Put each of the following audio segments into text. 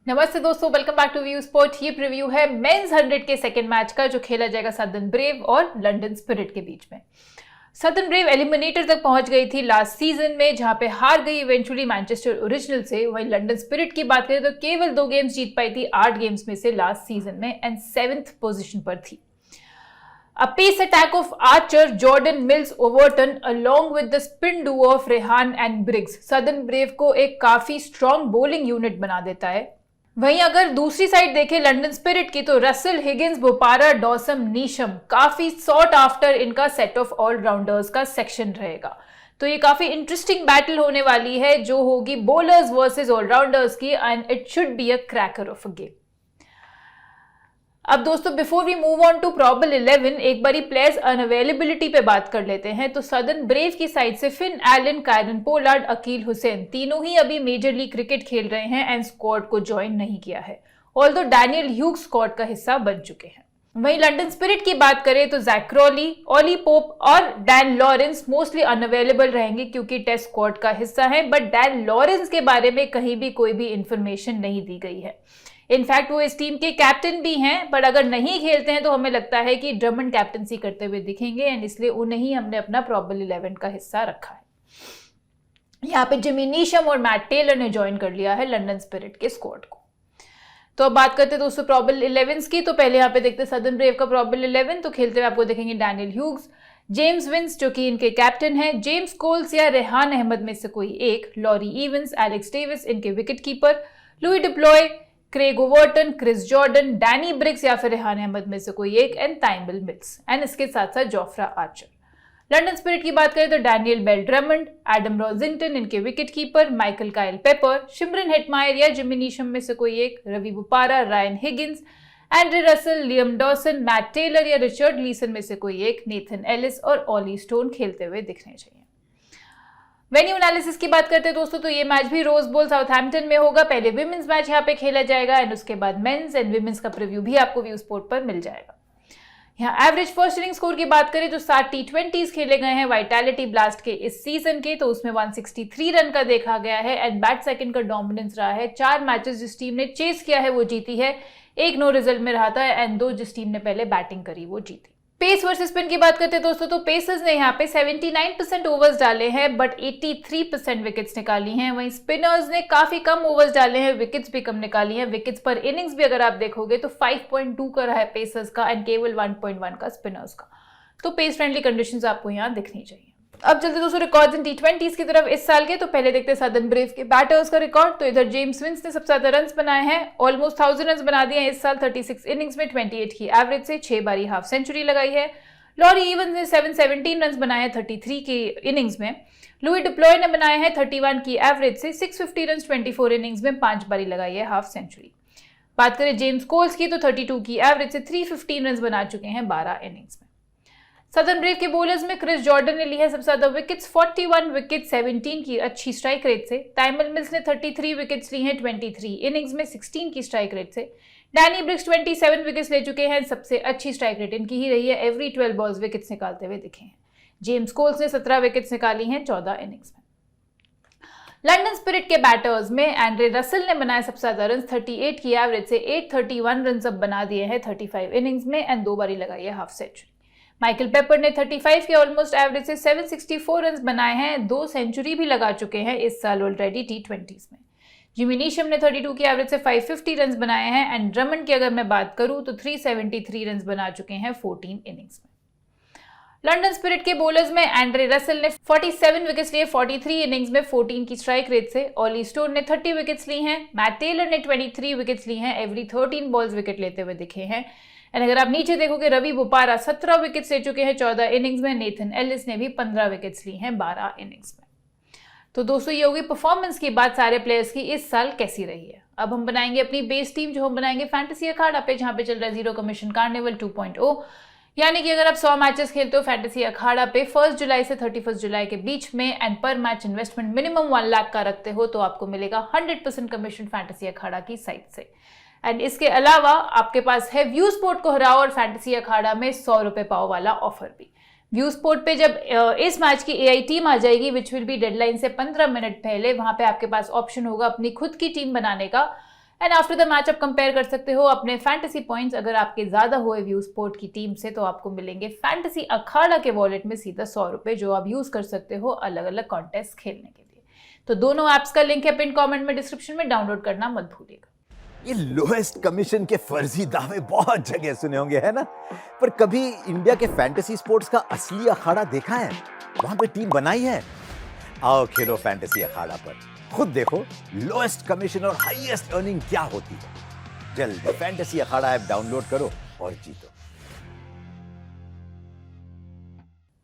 नमस्ते दोस्तों, welcome back to view sport. ये प्रीव्यू है मेंस 100 के सेकंड मैच का जो खेला जाएगा सदर्न ब्रेव और लंदन स्पिरिट के बीच में। सदर्न ब्रेव एलिमिनेटर तक पहुंच गई थी लास्ट सीजन में, जहां पे हार गई इवेंचुअली मैनचेस्टर ओरिजिनल से। वहीं लंदन स्पिरिट की बात करें तो केवल 2 गेम्स जीत पाई थी 8 गेम्स में से लास्ट सीजन में एंड 7th पोजीशन पर थी। A pace attack of Archer, Jordan Mills, Overton along with the spin duo of Rehan and Briggs southern brave को एक काफी स्ट्रॉन्ग बॉलिंग यूनिट बना देता है। वहीं अगर दूसरी साइड देखें लंदन स्पिरिट की, तो रसल, हिगिंस, बोपारा, डॉसम, नीशम काफी सॉट आफ्टर इनका सेट ऑफ ऑलराउंडर्स का सेक्शन रहेगा। तो ये काफी इंटरेस्टिंग बैटल होने वाली है जो होगी बॉलर्स वर्सेस ऑलराउंडर्स की, and it should be a cracker of a game. अब दोस्तों, before we move on to probable 11, एक बारी प्लेयर्स अनअवेलेबिलिटी पे बात कर लेते हैं। तो सदर्न ब्रेव की साइड से Finn Allen, Kieron Pollard, Akeal Hosein तीनों ही अभी मेजर लीग क्रिकेट खेल रहे हैं एंड स्क्वाड को ज्वाइन नहीं किया है, ऑल्दो डैनियल ह्यूग स्क्वाड का हिस्सा बन चुके हैं। वहीं लंदन स्पिरिट की बात करें तो जैक क्रॉली, ऑली पोप और डैन लॉरेंस मोस्टली अनअवेलेबल रहेंगे क्योंकि टेस्ट स्क्वाड का हिस्सा है, बट डैन लॉरेंस के बारे में कहीं भी कोई भी इंफॉर्मेशन नहीं दी गई है। इनफैक्ट वो इस टीम के कैप्टन भी हैं, पर अगर नहीं खेलते हैं तो हमें लगता है कि ड्रमंड कैप्टनसी करते हुए दिखेंगे एंड इसलिए उन्हें ही हमने अपना प्रॉबल 11 का हिस्सा रखा है। यहाँ पे जिमी नीशम और मैट टेलर ने ज्वाइन कर लिया है लंदन स्पिरिट के स्क्वाड को। तो अब बात करते हैं दोस्तों प्रॉबल 11 की। तो पहले यहाँ पे देखते हैं सदर्न ब्रेव का प्रॉबल 11। तो खेलते हुए आपको देखेंगे डैनियल ह्यूग्स, जेम्स विंस जो कि इनके कैप्टन हैं, जेम्स कोल्स या रेहान अहमद में से कोई एक, लॉरी इवंस, एलेक्स डेविस इनके wicket keeper, Luis du Plooy, Craig Overton, Chris Jordan, Danny Briggs या फिर रेहान अहमद में से कोई एक, एंड ताइमल मिल्स, एंड इसके साथ साथ जोफ्रा आर्चर। लंदन स्पिरिट की बात करें तो Daniel Bell Drummond, Adam Rossington इनके wicket keeper, Michael Kyle Pepper, Shimron Hetmyer या जिमी नीशम में से कोई एक, Ravi Bopara, Ryan Higgins, Andre Russell, Liam Dawson, Matt Taylor या रिचर्ड लीसन में से कोई एक, नेथन एलिस और ऑली स्टोन खेलते हुए दिखने चाहिए। वेन्यू एनालिसिस की बात करते हैं दोस्तों, तो ये मैच भी रोज बोल साउथहैम्पटन में होगा। पहले विमेंस मैच यहाँ पे खेला जाएगा एंड उसके बाद मेंस एंड विमेंस का प्रीव्यू भी आपको व्यू स्पोर्ट पर मिल जाएगा। यहाँ एवरेज फर्स्ट इनिंग स्कोर की बात करें तो 7 T20s खेले गए हैं वाइटैलिटी ब्लास्ट के इस सीजन के, तो उसमें 163 रन का देखा गया है एंड बैट सेकंड का डोमिनेंस रहा है। 4 मैचेस जिस टीम ने चेस किया है वो जीती है, 1 नो रिजल्ट में रहा था एंड 2 जिस टीम ने पहले बैटिंग करी वो जीती। पेस वर्सेस स्पिन की बात करते हैं दोस्तों, तो पेसर्स ने यहाँ पे 79% ओवर्स डाले हैं बट 83% विकेट्स निकाली हैं। वहीं स्पिनर्स ने काफी कम ओवर्स डाले हैं, विकेट्स भी कम निकाली हैं। विकेट्स पर इनिंग्स भी अगर आप देखोगे तो 5.2 का रहा है पेसर्स का एंड केवल 1.1 का स्पिनर्स का। तो पेस फ्रेंडली कंडीशंस आपको यहाँ दिखनी चाहिए। अब चलते दोस्तों रिकॉर्ड्स इन T20s की तरफ इस साल के। तो पहले देखते हैं सदर्न ब्रेव के बैटर्स का रिकॉर्ड। तो इधर जेम्स विंस ने सबसे ज्यादा रन्स बनाए हैं, ऑलमोस्ट 1000 रन्स बना दिए हैं इस साल 36 इनिंग्स में 28 की एवरेज से, 6 बारी हाफ सेंचुरी लगाई है। लॉरी इवंस ने 717 रन्स बनाए हैं 33 की इनिंग्स में। लुई डिप्लॉय ने बनाए हैं 31 की एवरेज से, 650 रन्स 24 इनिंग्स में, 5 बारी लगाई है हाफ सेंचुरी। बात करें जेम्स कोल्स की तो 32 की एवरेज से 315 रन्स बना चुके हैं 12 इनिंग्स में। सदर्न ब्रेव के बॉलर्स में क्रिस जॉर्डन ने ली है सबसे ज्यादा विकेट्स, 41 विकेट 17 की अच्छी स्ट्राइक रेट से। ताइमल मिल्स ने 33 विकेट्स ली हैं 23 इनिंग्स में 16 की स्ट्राइक रेट से। डैनी ब्रिग्स 27 विकेट्स ले चुके हैं, सबसे अच्छी स्ट्राइक रेट इनकी ही रही है, एवरी 12 बॉल्स विकेट्स निकालते हुए दिखे हैं। जेम्स कोल्स ने 17 विकेट्स निकाली हैं 14 इनिंग्स में। लंदन स्पिरिट के बैटर्स में एंड्रे रसल ने बनाए सबसे ज्यादा रन, 38 की एवरेज से, 831 रन अब बना दिए हैं 35 इनिंग्स में एंड 2 बारी लगाई है हाफ सेंचुरी। माइकल पेपर ने 35 के ऑलमोस्ट एवरेज से 764 रन बनाए हैं, 2 सेंचुरी भी लगा चुके हैं इस साल ऑलरेडी T20s में। जिमी नीशम ने 32 की एवरेज से 550 रन बनाए हैं एंड ड्रमंड की अगर मैं बात करूं तो 373 रन बना चुके हैं 14 इनिंग्स में। लंदन स्पिरिट के बॉलर्स में एंड्रे रसल ने 47 विकेट्स लिए 43 इनिंग्स में 14 की स्ट्राइक रेट से। ऑली स्टोन ने 30 विकेट्स ली हैं। मैट टेलर ने 23 विकेट्स ली हैं, एवरी 13 बॉल्स विकेट लेते हुए दिखे हैं। एंड अगर आप नीचे देखोगे रवि बोपारा 17 विकेट्स ले चुके हैं 14 इनिंग्स में। नेथन एलिस ने भी 15 विकेट्स ली हैं 12 इनिंग्स में। तो दोस्तों ये होगी परफॉर्मेंस की बात सारे प्लेयर्स की इस साल कैसी रही है। अब हम बनाएंगे अपनी बेस टीम जो हम बनाएंगे फैंटेसी अखाड़ा पे, जहां पे चल रहा है जीरो कमीशन कार्निवल 2.0, यानी कि अगर आप 100 मैचेस खेलते हो फैंटेसी अखाड़ा पे 1 जुलाई से 31 जुलाई के बीच में एंड पर मैच इन्वेस्टमेंट मिनिमम 1 लाख का रखते हो तो आपको मिलेगा 100% कमीशन फैंटेसी अखाड़ा की साइट से। एंड इसके अलावा आपके पास है व्यू स्पोर्ट को हराओ और फैंटेसी अखाड़ा में 100 रुपए पाओ वाला ऑफर भी। व्यू स्पोर्ट पे जब इस मैच की एआई टीम आ जाएगी विच विल बी डेडलाइन से 15 मिनट पहले, वहां पे आपके पास ऑप्शन होगा अपनी खुद की टीम बनाने का एंड आफ्टर द मैच आप कंपेयर कर सकते हो अपने फैंटेसी पॉइंट्स। अगर आपके ज्यादा हुए व्यू स्पोर्ट की टीम से तो आपको मिलेंगे फैंटेसी अखाड़ा के वॉलेट में सीधा 100 रुपए, जो आप यूज कर सकते हो अलग अलग कॉन्टेस्ट खेलने के लिए। तो दोनों ऐप्स का लिंक है पिन कमेंट में, डिस्क्रिप्शन में, डाउनलोड करना मत भूलिएगा। ये लोएस्ट कमीशन के फर्जी दावे बहुत जगह सुने होंगे, है ना? पर कभी इंडिया के फैंटेसी स्पोर्ट्स का असली अखाड़ा देखा है? वहां पे टीम बनाई है? आओ खेलो फैंटेसी अखाड़ा पर, खुद देखो लोएस्ट कमीशन और हाईएस्ट अर्निंग क्या होती है। जल्दी फैंटेसी अखाड़ा ऐप डाउनलोड करो और जीतो।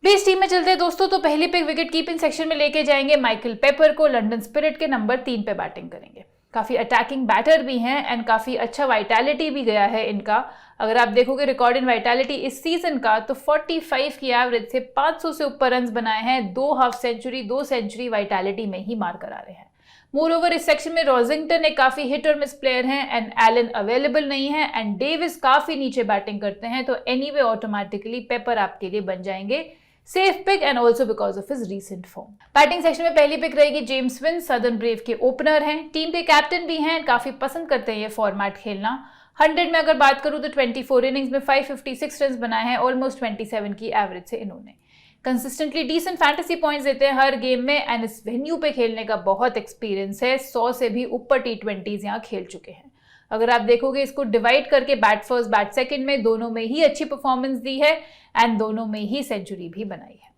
बेस टीम में चलते हैं दोस्तों, तो पहली पिक विकेट कीपिंग सेक्शन में लेके जाएंगे माइकल पेपर को। लंदन स्पिरिट के नंबर 3 पे बैटिंग करेंगे। काफी अटैकिंग बैटर भी हैं एंड काफी अच्छा वाइटैलिटी भी गया है इनका। अगर आप देखोगे रिकॉर्ड इन वाइटैलिटी इस सीजन का, तो 45 की एवरेज से 500 से ऊपर रन्स बनाए हैं, 2 हाफ सेंचुरी 2 सेंचुरी वाइटैलिटी में ही मार कर आ रहे हैं। मोर ओवर इस सेक्शन में रॉजिंगटन एक काफी हिट और मिस प्लेयर हैं एंड एलन अवेलेबल नहीं है एंड डेविस काफी नीचे बैटिंग करते हैं। तो एनीवे ऑटोमेटिकली पेपर आपके लिए बन जाएंगे safe pick and also because of his recent form. Batting section में पहली पिक रहेगी जेम्स विन, सदर्न ब्रेव के ओपनर हैं, टीम के कैप्टन भी हैं, काफी पसंद करते हैं ये फॉर्मेट खेलना। 100 में अगर बात करूं तो 24 इनिंग्स में 556 रन बनाए हैं, ऑलमोस्ट 27 की एवरेज से इन्होंने। कंसिस्टेंटली डिसेंट फैंटेसी पॉइंट्स देते हैं हर गेम में एंड इस वेन्यू पे खेलने का बहुत एक्सपीरियंस है। 100 से भी ऊपर T20s यहाँ खेल चुके हैं। अगर आप देखोगे इसको डिवाइड करके बैट फर्स्ट बैट सेकंड में, दोनों में ही अच्छी परफॉर्मेंस दी है एंड दोनों में ही सेंचुरी भी बनाई है।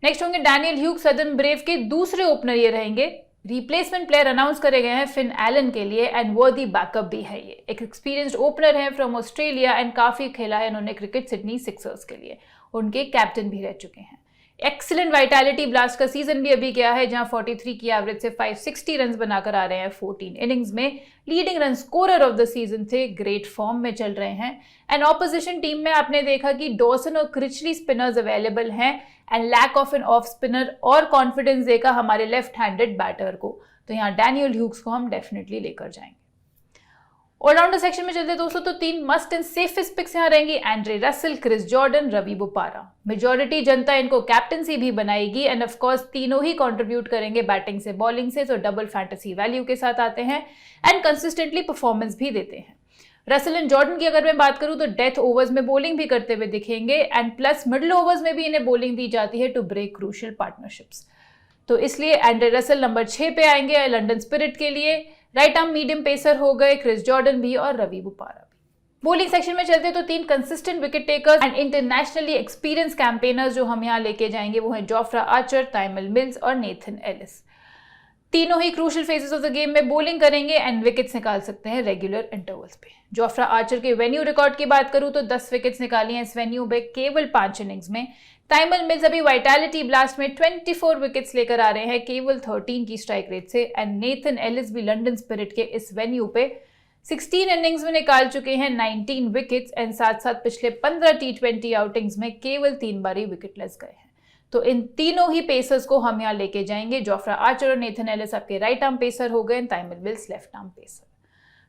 नेक्स्ट होंगे डैनियल ह्यूग, सदर्न ब्रेव के दूसरे ओपनर ये रहेंगे। रिप्लेसमेंट प्लेयर अनाउंस करे गए हैं फिन एलन के लिए एंड वर्दी बैकअप भी है। ये एक एक्सपीरियंस्ड ओपनर है फ्रॉम ऑस्ट्रेलिया एंड काफी खेला है इन्होंने क्रिकेट सिडनी सिक्सर्स के लिए। उनके कैप्टन भी रह चुके हैं। एक्सीलेंट वाइटैलिटी ब्लास्ट का सीजन भी अभी गया है, जहां 43 की एवरेज से 560 रन बनाकर आ रहे हैं 14 इनिंग्स में। Leading run scorer of the season थे, ग्रेट फॉर्म में चल रहे हैं एंड ऑपोजिशन टीम में आपने देखा कि डॉसन और क्रिचली स्पिनर्स अवेलेबल हैं and lack of an off spinner और कॉन्फिडेंस देगा हमारे लेफ्ट हैंडेड बैटर को। तो यहाँ डैनियल ह्यूग्स को हम डेफिनेटली लेकर जाएंगे। ऑलराउंडर सेक्शन में चलते दोस्तों, तो 3 मस्ट एंड सेफेस्ट पिक्स यहाँ रहेंगी। Andre Russell, Chris Jordan, Ravi Bopara. Majority जनता इनको कैप्टनसी भी बनाएगी एंड ऑफ कोर्स तीनों ही कंट्रीब्यूट करेंगे बैटिंग से बॉलिंग से, तो डबल फैंटेसी वैल्यू के साथ आते हैं एंड कंसिस्टेंटली परफॉर्मेंस भी देते हैं। रसेल एंड जॉर्डन की अगर मैं बात करूं तो डेथ ओवर्स में बॉलिंग भी करते हुए दिखेंगे एंड प्लस मिडिल ओवर्स में भी इन्हें बॉलिंग दी जाती है टू ब्रेक क्रूशियल पार्टनरशिप्स। तो इसलिए एंड्रे रसेल नंबर 6 पे आएंगे लंदन स्पिरिट के लिए। राइट आर्म मीडियम पेसर हो गए क्रिस जॉर्डन भी और रवि बुपारा भी। बॉलिंग सेक्शन में चलते तो 3 consistent wicket takers and internationally experience campaigners जो हम यहाँ लेके जाएंगे वो हैं जोफ्रा आर्चर, ताइमल मिल्स और नेथन एलिस। तीनों ही crucial phases of the game में बॉलिंग करेंगे एंड विकेट्स निकाल सकते हैं रेगुलर इंटरवल्स पे। जोफ्रा आर्चर के वेन्यू रिकॉर्ड की बात करूं तो 10 विकेट्स निकाली हैं इस वेन्यू पे केवल 5 इनिंग्स में। ताइमल मिल्स अभी वाइटैलिटी ब्लास्ट में 24 विकेट्स लेकर आ रहे हैं केवल 13 की स्ट्राइक रेट से एंड नेथन एलिस भी लंदन स्पिरिट के इस वेन्यू पे 16 इनिंग्स में निकाल चुके हैं 19 विकेट्स एंड साथ साथ पिछले 15 T20 आउटिंग्स में केवल 3 बार ही विकेटलेस गए हैं। तो इन तीनों ही पेसर्स को हम यहाँ लेके जाएंगे। जोफ्रा आर्चर और नेथन एलिस आपके राइट आर्म पेसर हो गए, ताइमल मिल्स लेफ्ट आर्म पेसर।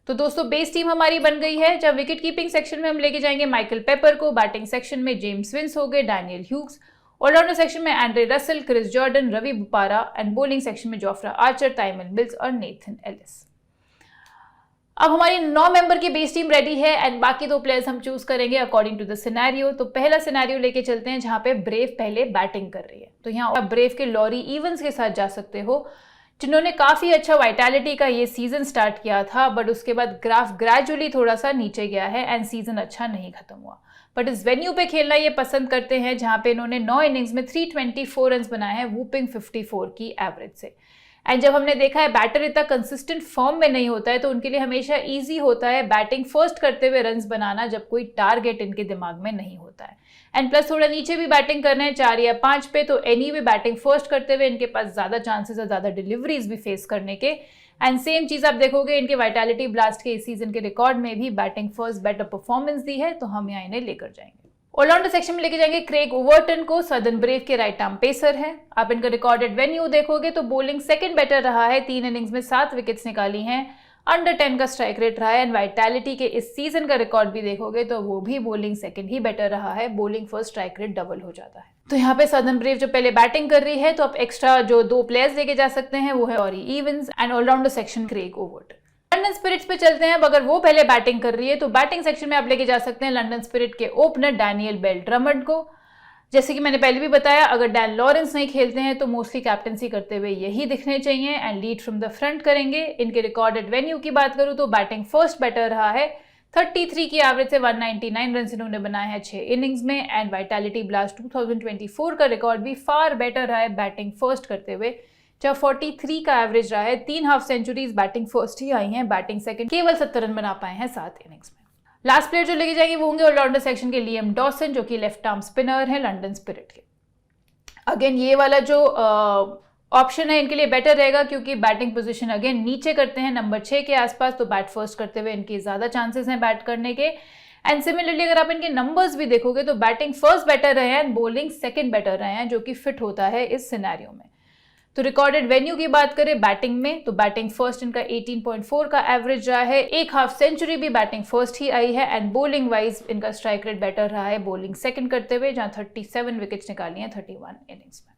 तो दोस्तों बेस टीम हमारी बन गई है। जब विकेट कीपिंग सेक्शन में हम लेके जाएंगे माइकल पेपर को, बैटिंग सेक्शन में जेम्स विंस हो गए, डैनियल ह्यूग्स, ऑलराउंडर सेक्शन में Andre Russell, Chris Jordan, Ravi Bopara and bowling section में जोफ्रा आर्चर, ताइमल मिल्स और नेथन एलिस। अब हमारी 9 मेंबर की बेस टीम रेडी है एंड बाकी 2 प्लेयर्स हम चूज करेंगे अकॉर्डिंग टू द सिनेरियो। तो पहला सिनेरियो लेके चलते हैं जहां पे ब्रेव पहले बैटिंग कर रही है। तो यहाँ आप ब्रेव के लॉरी इवंस के साथ जा सकते हो, जिन्होंने काफी अच्छा वाइटैलिटी का ये सीजन स्टार्ट किया था, बट उसके बाद ग्राफ ग्रेजुअली थोड़ा सा नीचे गया है एंड सीजन अच्छा नहीं खत्म हुआ। बट इस वेन्यू पे खेलना ये पसंद करते हैं, जहां पे इन्होंने 9 इनिंग्स में 324 रन बनाए हैं वूपिंग 54 की एवरेज से। एंड जब हमने देखा है बैटर इतना कंसिस्टेंट फॉर्म में नहीं होता है, तो उनके लिए हमेशा इजी होता है बैटिंग फर्स्ट करते हुए रन्स बनाना जब कोई टारगेट इनके दिमाग में नहीं होता है। एंड प्लस थोड़ा नीचे भी बैटिंग करना है 4 या 5 पे, तो एनीवे बैटिंग फर्स्ट करते हुए इनके पास ज्यादा चांसेस है ज्यादा डिलीवरीज भी फेस करने के। एंड सेम चीज आप देखोगे इनके वाइटैलिटी ब्लास्ट के इस सीजन के रिकॉर्ड में भी बैटिंग फर्स्ट बेटर परफॉर्मेंस दी है, तो हम यहाँ इन्हें लेकर जाएंगे। ऑलराउंडर सेक्शन में लेके जाएंगे क्रेग ओवर्टन को, सदर्न ब्रेव के राइट आर्म पेसर है। आप इनका रिकॉर्डेड वेन्यू देखोगे तो बॉलिंग सेकंड बेटर रहा है, 3 इनिंग्स में 7 विकेट्स निकाली हैं, अंडर 10 का स्ट्राइक रेट रहा है एंड वाइटैलिटी के इस सीजन का रिकॉर्ड भी देखोगे तो वो भी बॉलिंग सेकंड ही बेटर रहा है, bowling first strike rate double हो जाता है। तो यहाँ पे सदर्न ब्रेव जो पहले बैटिंग कर रही है, तो आप एक्स्ट्रा जो 2 प्लेयर्स लेके जा सकते हैं वो है Laurie Evans and allrounder section Craig Overton. London Spirits पे चलते हैं। अब अगर वो पहले बैटिंग कर रही है तो बैटिंग सेक्शन में आप लेके जा सकते हैं लंदन स्पिरिट के ओपनर डैनियल बेल ड्रमंड को। जैसे कि मैंने पहले भी बताया, अगर डैन लॉरेंस नहीं खेलते हैं तो मोस्टली कैप्टनसी करते हुए यही दिखने चाहिए and lead from the front करेंगे। इनके रिकॉर्डेड वेन्यू की बात करूं तो बैटिंग फर्स्ट बैटर रहा है, 33 की एवरेज से 199 रन इन्होंने बनाए हैं 6 इनिंग्स में एंड वाइटैलिटी ब्लास्ट 2024 का रिकॉर्ड भी फार बेटर रहा है बैटिंग फर्स्ट करते हुए, जब 43 का एवरेज रहा है। 3 हाफ सेंचुरीज बैटिंग फर्स्ट ही आई हैं, बैटिंग सेकंड केवल 70 रन बना पाए हैं 7 इनिंग्स में। लास्ट प्लेयर जो लेके जाएंगे वो होंगे ऑलराउंडर सेक्शन के लियम डॉसन, जो कि लेफ्ट आर्म स्पिनर है लंदन स्पिरिट के। अगेन ये वाला जो ऑप्शन है इनके लिए बेटर रहेगा क्योंकि बैटिंग पोजीशन अगेन नीचे करते हैं नंबर 6 के आसपास, तो बैट फर्स्ट करते हुए इनके ज्यादा चांसेस हैं बैट करने के। एंड सिमिलरली अगर आप इनके नंबर्स भी देखोगे तो बैटिंग फर्स्ट बेटर रहे हैं, बॉलिंग सेकंड बेटर रहे हैं, जो कि फिट होता है इस सिनेरियो में। तो रिकॉर्डेड वेन्यू की बात करें बैटिंग में तो बैटिंग फर्स्ट इनका 18.4 का एवरेज रहा है, 1 हाफ सेंचुरी भी बैटिंग फर्स्ट ही आई है एंड बॉलिंग वाइज इनका स्ट्राइक रेट बेटर रहा है, बॉलिंग सेकंड करते हुए, जहां 37 विकेट्स निकाली हैं 31 इनिंग्स में।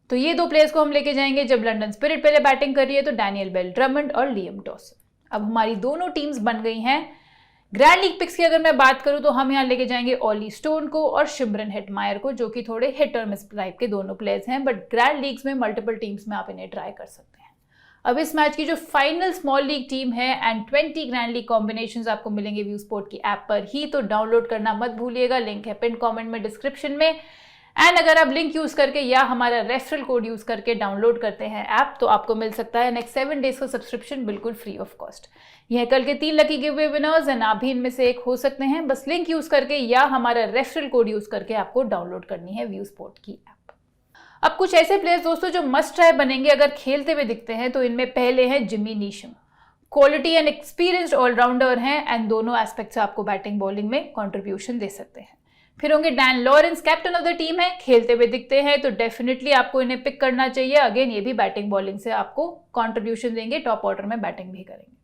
तो ये 2 प्लेयर्स को हम लेके जाएंगे जब लंदन स्पिरिट पहले बैटिंग कर रही है, तो डैनियल बेल ड्रमंड और लियम डॉसन। अब हमारी दोनों टीम्स बन गई हैं। ग्रैंड लीग पिक्स की अगर मैं बात करूं तो हम यहाँ लेके जाएंगे ऑली स्टोन को और शिमरन हेटमायर को, जो कि थोड़े हिट और मिस टाइप के दोनों प्लेयर्स हैं, बट ग्रैंड लीग्स में मल्टीपल टीम्स में आप इन्हें ट्राई कर सकते हैं। अब इस मैच की जो फाइनल स्मॉल लीग टीम है एंड 20 ग्रैंड लीग कॉम्बिनेशंस आपको मिलेंगे व्यू स्पोर्ट की ऐप पर ही, तो डाउनलोड करना मत भूलिएगा, लिंक है पिन कमेंट में डिस्क्रिप्शन में। एंड अगर आप लिंक यूज करके या हमारा रेफरल कोड यूज करके डाउनलोड करते हैं ऐप तो आपको मिल सकता है नेक्स्ट 7 डेज का सब्सक्रिप्शन बिल्कुल फ्री ऑफ कॉस्ट। यह कल के 3 lucky give away winners and आप भी इनमें से एक हो सकते हैं, बस लिंक यूज करके या हमारा रेफरल कोड यूज करके आपको डाउनलोड करनी है व्यू स्पोर्ट की ऐप। अब कुछ ऐसे प्लेयर्स दोस्तों जो मस्ट ट्राई बनेंगे अगर खेलते हुए दिखते हैं, तो इनमें पहले हैं Jimmy Neesham, quality and experienced allrounder हैं एंड दोनों एस्पेक्ट से आपको बैटिंग बॉलिंग में कॉन्ट्रीब्यूशन दे सकते हैं। फिर होंगे Dan Lawrence, captain of the team है, खेलते हुए दिखते हैं तो डेफिनेटली आपको इन्हें पिक करना चाहिए। अगेन ये भी बैटिंग बॉलिंग से आपको कंट्रीब्यूशन देंगे, टॉप ऑर्डर में बैटिंग भी करेंगे।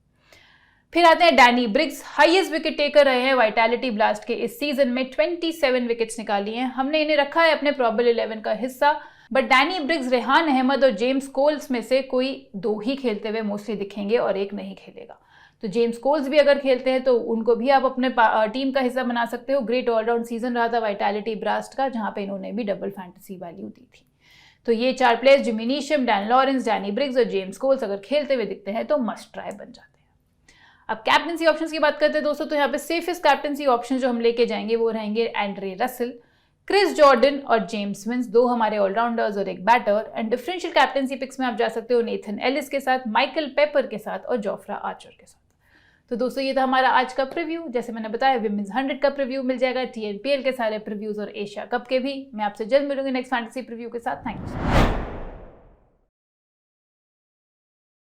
फिर आते हैं Danny Briggs, highest wicket taker रहे हैं वाइटैलिटी ब्लास्ट के इस सीजन में, 27 विकेट्स निकाली हैं। हमने इन्हें रखा है अपने प्रॉबल 11 का हिस्सा, but Danny Briggs, Rehan Ahmed और जेम्स कोल्स में से कोई 2 ही खेलते हुए मोस्टली दिखेंगे और एक नहीं खेलेगा। तो जेम्स कोल्स भी अगर खेलते हैं तो उनको भी आप अपने टीम का हिस्सा बना सकते हो। ग्रेट ऑलराउंड सीजन रहा था वाइटैलिटी ब्लास्ट का, जहां पे इन्होंने भी डबल फैंटेसी वैल्यू दी थी। तो ये 4 players Jimmy Neesham, Dan Lawrence, Danny Briggs और जेम्स कोल्स अगर खेलते हुए दिखते हैं तो मस्ट ट्राई बन जाते हैं। अब कैप्टनसी ऑप्शंस की बात करते हैं दोस्तों, तो यहाँ पे सेफेस्ट कैप्टनसी ऑप्शन जो हम लेके जाएंगे वो रहेंगे एंड्रे रसल, क्रिस जॉर्डन और जेम्स विंस, 2 हमारे ऑलराउंडर्स और एक batter. And differential captaincy picks में आप जा सकते हो नेथन एलिस के साथ, माइकल पेपर के साथ और जोफ्रा आर्चर के साथ। तो दोस्तों ये था हमारा आज का प्रीव्यू। जैसे मैंने बताया विमेंस 100 का प्रीव्यू मिल जाएगा, TNPL के सारे प्रीव्यूज और एशिया कप के भी। मैं आपसे जल्द मिलूंगी नेक्स्ट फैंटेसी प्रीव्यू के साथ। Thank you.